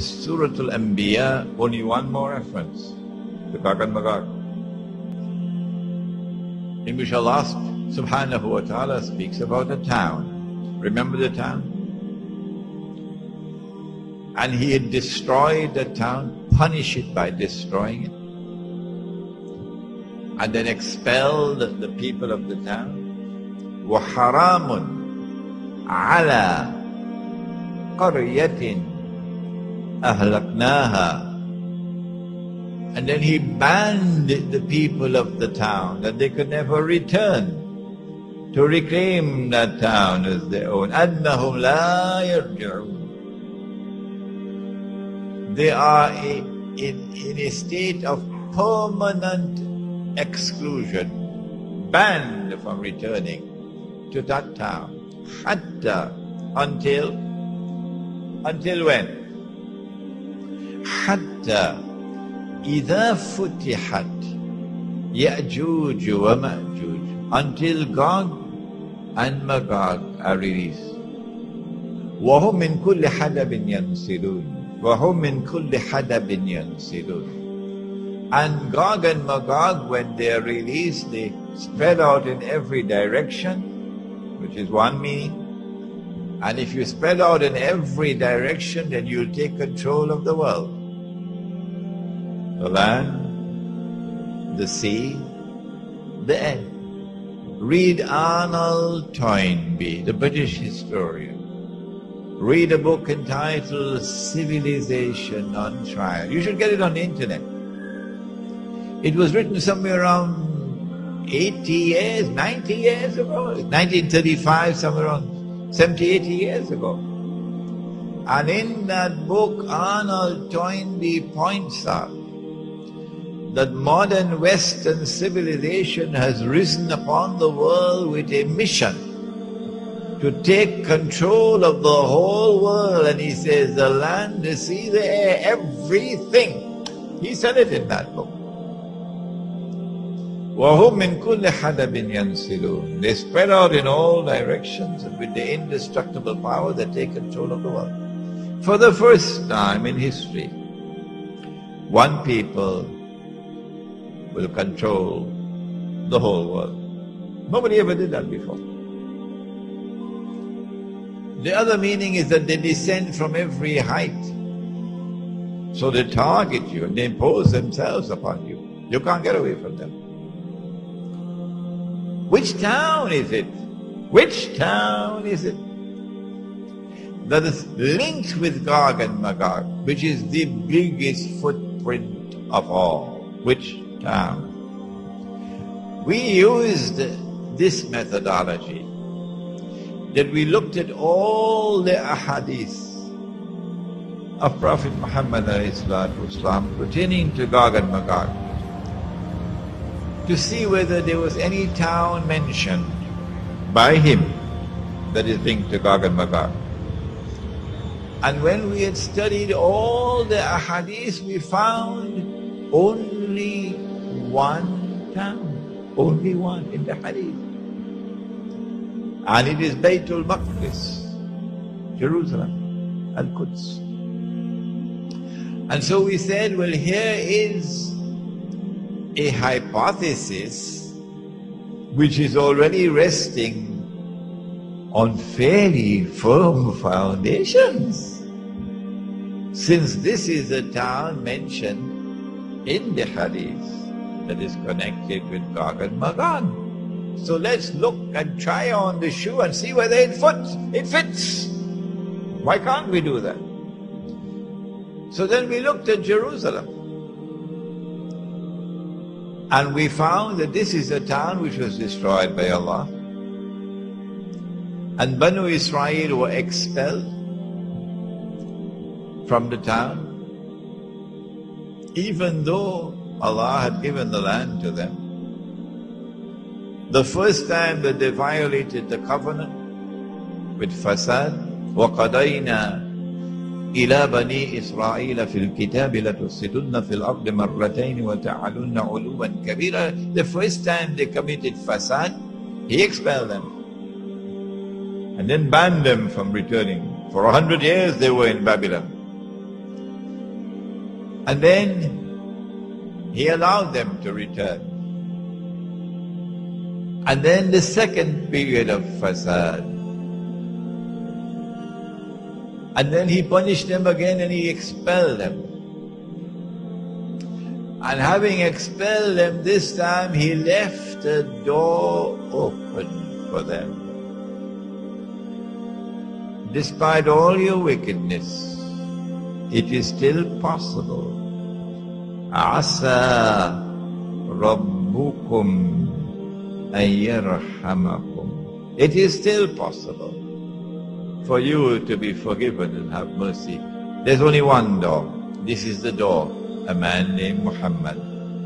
Surah Al-Anbiya, only one more reference to Gog and Magog, in which Allah subhanahu wa ta'ala speaks about a town. Remember the town? And He had destroyed the town, punished it by destroying it, and then expelled the people of the town. وَحَرَامٌ عَلَى قَرْيَةٍ أَهْلَكْنَاهَا. And then He banned the people of the town, that they could never return to reclaim that town as their own. أَنَّهُمْ لَا يَرْجِعُونَ. They are in a state of permanent exclusion, banned from returning to that town. Hatta, until when? Hatta إذا فتحت يأجوج ومأجوج, until Gog and Magog are released. وهم من كل حدب ينسلون. وهم من كل حدب ينسلون. And Gog and Magog, when they are released, they spread out in every direction, which is one meaning. And if you spread out in every direction, then you'll take control of the world. The land, the sea, the air. Read Arnold Toynbee, the British historian. Read a book entitled Civilization on Trial. You should get it on the internet. It was written somewhere around 80 years, 90 years ago, 1935, somewhere around 70, 80 years ago. And in that book, Arnold Toynbee points out that modern Western civilization has risen upon the world with a mission to take control of the whole world. And he says, the land, the sea, the air, everything. He said it in that book. وَهُمْ مِنْ كُلِّ حَدَبٍ يَنْسِلُونَ. They spread out in all directions, and with the indestructible power they take control of the world. For the first time in history, one people will control the whole world. Nobody ever did that before. The other meaning is that they descend from every height. So they target you and they impose themselves upon you. You can't get away from them. Which town is it? Which town is it that is linked with Gog and Magog, which is the biggest footprint of all? Which town? We used this methodology, that we looked at all the ahadith of Prophet Muhammad ﷺ pertaining to Gog and Magog, to see whether there was any town mentioned by him that is linked to Gog and Magog. And when we had studied all the ahadith, we found only one town, only one in the hadith. And it is Baytul Maqdis, Jerusalem, Al-Quds. And so we said, well, here is a hypothesis which is already resting on fairly firm foundations, since this is a town mentioned in the hadith that is connected with Gog and Magog. So let's look and try on the shoe and see whether it fits. Why can't we do that? So then we looked at Jerusalem, and we found that this is a town which was destroyed by Allah, and Banu Israel were expelled from the town, even though Allah had given the land to them. The first time that they violated the covenant with fasad, وَقَضَيْنَا إِلَى بَنِي إِسْرَائِيلَ فِي الْكِتَابِ لَتُفْسِدُنَّ فِي الْأَرْضِ مَرَّتَيْنِ وَتَعَلُنَّ عُلُوًّا كَبِيرًا. The first time they committed fasad, He expelled them and then banned them from returning. For 100 years they were in Babylon. And then he allowed them to return. And then the second period of fasad. And then he punished them again and he expelled them. And having expelled them this time, he left the door open for them. Despite all your wickedness, it is still possible. Asa Rabbukum an yarhamakum. It is still possible for you to be forgiven and have mercy. There's only one door. This is the door. A man named Muhammad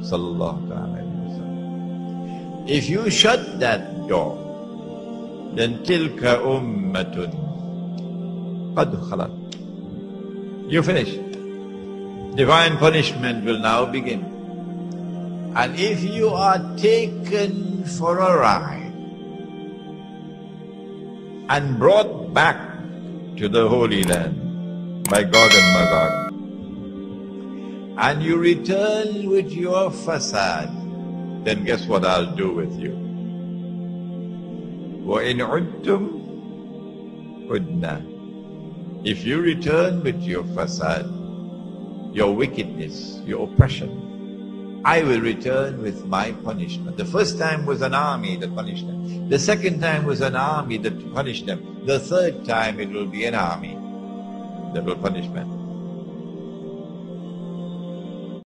sallallahu alaihi wasallam. If you shut that door, then tilka ummatun qad khalat. You finish. Divine punishment will now begin. And if you are taken for a ride and brought back to the Holy Land by God and Magog, and you return with your fasad, then guess what I'll do with you? وَإِنْ عُدْتُمْ عُدْنَا. If you return with your fasad, your wickedness, your oppression, I will return with my punishment. The first time was an army that punished them. The second time was an army that punished them. The third time it will be an army that will punish them.